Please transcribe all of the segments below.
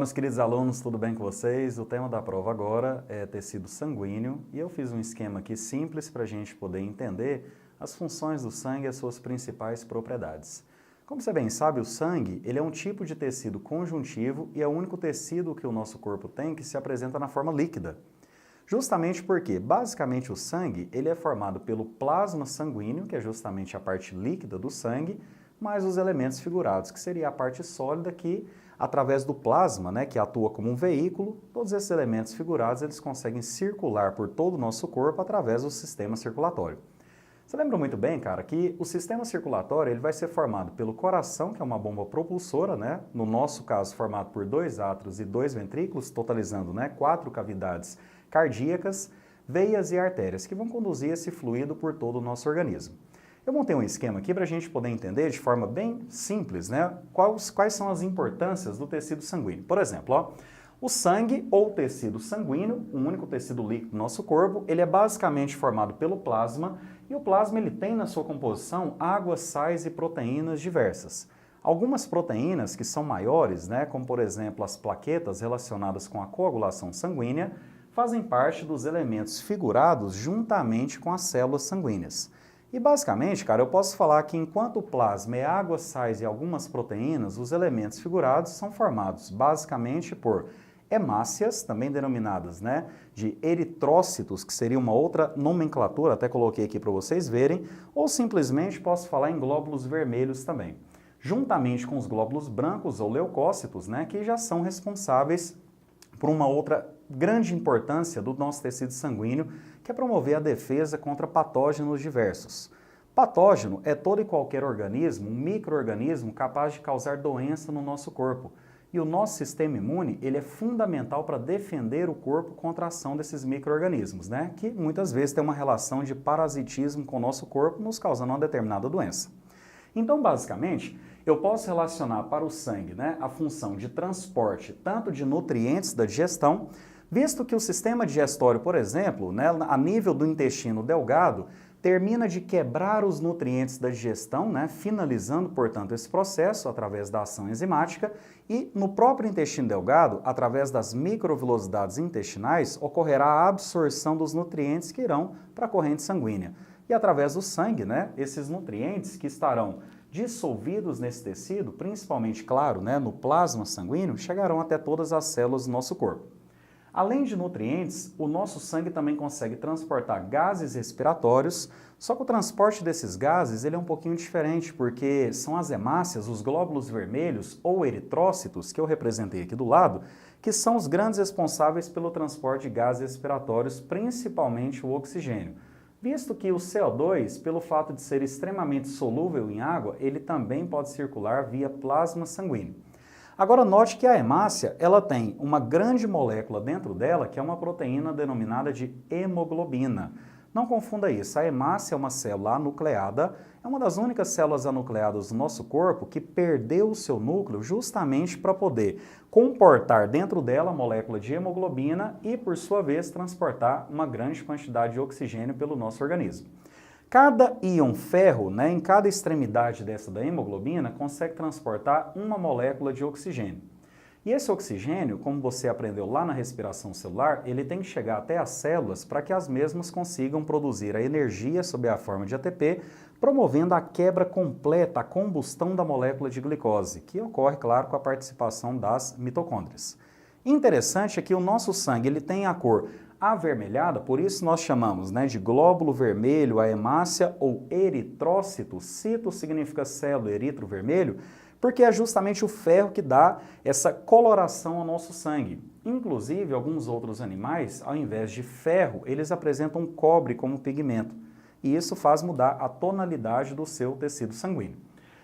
meus queridos alunos, tudo bem com vocês? O tema da prova agora é tecido sanguíneo e eu fiz um esquema aqui simples para a gente poder entender as funções do sangue e as suas principais propriedades. Como você bem sabe, o sangue ele é um tipo de tecido conjuntivo e é o único tecido que o nosso corpo tem que se apresenta na forma líquida. Justamente porque, basicamente, o sangue ele é formado pelo plasma sanguíneo, que é justamente a parte líquida do sangue, mais os elementos figurados, que seria a parte sólida que, através do plasma, que atua como um veículo, todos esses elementos figurados eles conseguem circular por todo o nosso corpo através do sistema circulatório. Você lembra muito bem, cara, que o sistema circulatório ele vai ser formado pelo coração, que é uma bomba propulsora, no nosso caso formado por 2 átrios e 2 ventrículos, totalizando 4 cavidades cardíacas, veias e artérias, que vão conduzir esse fluido por todo o nosso organismo. Eu montei um esquema aqui para a gente poder entender de forma bem simples, quais são as importâncias do tecido sanguíneo. Por exemplo, o sangue ou tecido sanguíneo, um único tecido líquido do nosso corpo, ele é basicamente formado pelo plasma e o plasma ele tem na sua composição água, sais e proteínas diversas. Algumas proteínas que são maiores, como por exemplo as plaquetas relacionadas com a coagulação sanguínea, fazem parte dos elementos figurados juntamente com as células sanguíneas. E basicamente, cara, eu posso falar que enquanto o plasma é água, sais e algumas proteínas, os elementos figurados são formados basicamente por hemácias, também denominadas de eritrócitos, que seria uma outra nomenclatura, até coloquei aqui para vocês verem, ou simplesmente posso falar em glóbulos vermelhos também, juntamente com os glóbulos brancos ou leucócitos, que já são responsáveis por uma outra grande importância do nosso tecido sanguíneo, que é promover a defesa contra patógenos diversos. Patógeno é todo e qualquer organismo, um micro-organismo capaz de causar doença no nosso corpo. E o nosso sistema imune ele é fundamental para defender o corpo contra a ação desses micro-organismos, que muitas vezes tem uma relação de parasitismo com o nosso corpo, nos causando uma determinada doença. Então, basicamente, eu posso relacionar para o sangue a função de transporte tanto de nutrientes da digestão, visto que o sistema digestório, por exemplo, a nível do intestino delgado, termina de quebrar os nutrientes da digestão, finalizando, portanto, esse processo através da ação enzimática e no próprio intestino delgado, através das microvilosidades intestinais, ocorrerá a absorção dos nutrientes que irão para a corrente sanguínea. E através do sangue, esses nutrientes que estarão dissolvidos nesse tecido, principalmente, claro, no plasma sanguíneo, chegarão até todas as células do nosso corpo. Além de nutrientes, o nosso sangue também consegue transportar gases respiratórios, só que o transporte desses gases ele é um pouquinho diferente, porque são as hemácias, os glóbulos vermelhos ou eritrócitos, que eu representei aqui do lado, que são os grandes responsáveis pelo transporte de gases respiratórios, principalmente o oxigênio. Visto que o CO2, pelo fato de ser extremamente solúvel em água, ele também pode circular via plasma sanguíneo. Agora note que a hemácia, ela tem uma grande molécula dentro dela, que é uma proteína denominada de hemoglobina. Não confunda isso, a hemácia é uma célula anucleada, é uma das únicas células anucleadas do nosso corpo que perdeu o seu núcleo justamente para poder comportar dentro dela a molécula de hemoglobina e, por sua vez, transportar uma grande quantidade de oxigênio pelo nosso organismo. Cada íon ferro, em cada extremidade dessa da hemoglobina, consegue transportar uma molécula de oxigênio. E esse oxigênio, como você aprendeu lá na respiração celular, ele tem que chegar até as células para que as mesmas consigam produzir a energia sob a forma de ATP, promovendo a quebra completa, a combustão da molécula de glicose, que ocorre, claro, com a participação das mitocôndrias. Interessante é que o nosso sangue ele tem a cor avermelhada, por isso nós chamamos de glóbulo vermelho a hemácia ou eritrócito, cito significa célula, eritro vermelho, porque é justamente o ferro que dá essa coloração ao nosso sangue. Inclusive, alguns outros animais, ao invés de ferro, eles apresentam cobre como pigmento, e isso faz mudar a tonalidade do seu tecido sanguíneo.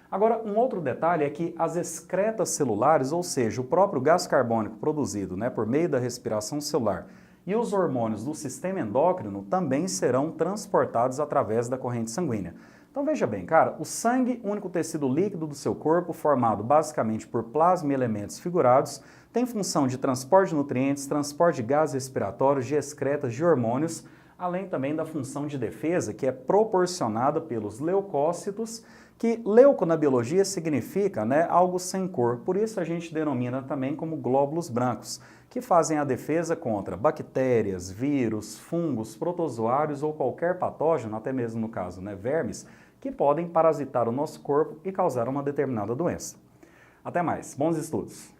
Agora, um outro detalhe é que as excretas celulares, ou seja, o próprio gás carbônico produzido por meio da respiração celular, e os hormônios do sistema endócrino também serão transportados através da corrente sanguínea. Então veja bem, cara, o sangue, único tecido líquido do seu corpo, formado basicamente por plasma e elementos figurados, tem função de transporte de nutrientes, transporte de gases respiratórios, de excretas, de hormônios, além também da função de defesa que é proporcionada pelos leucócitos, que leuco na biologia significa, né, algo sem cor, por isso a gente denomina também como glóbulos brancos, que fazem a defesa contra bactérias, vírus, fungos, protozoários ou qualquer patógeno, até mesmo no caso, né, vermes, que podem parasitar o nosso corpo e causar uma determinada doença. Até mais, bons estudos!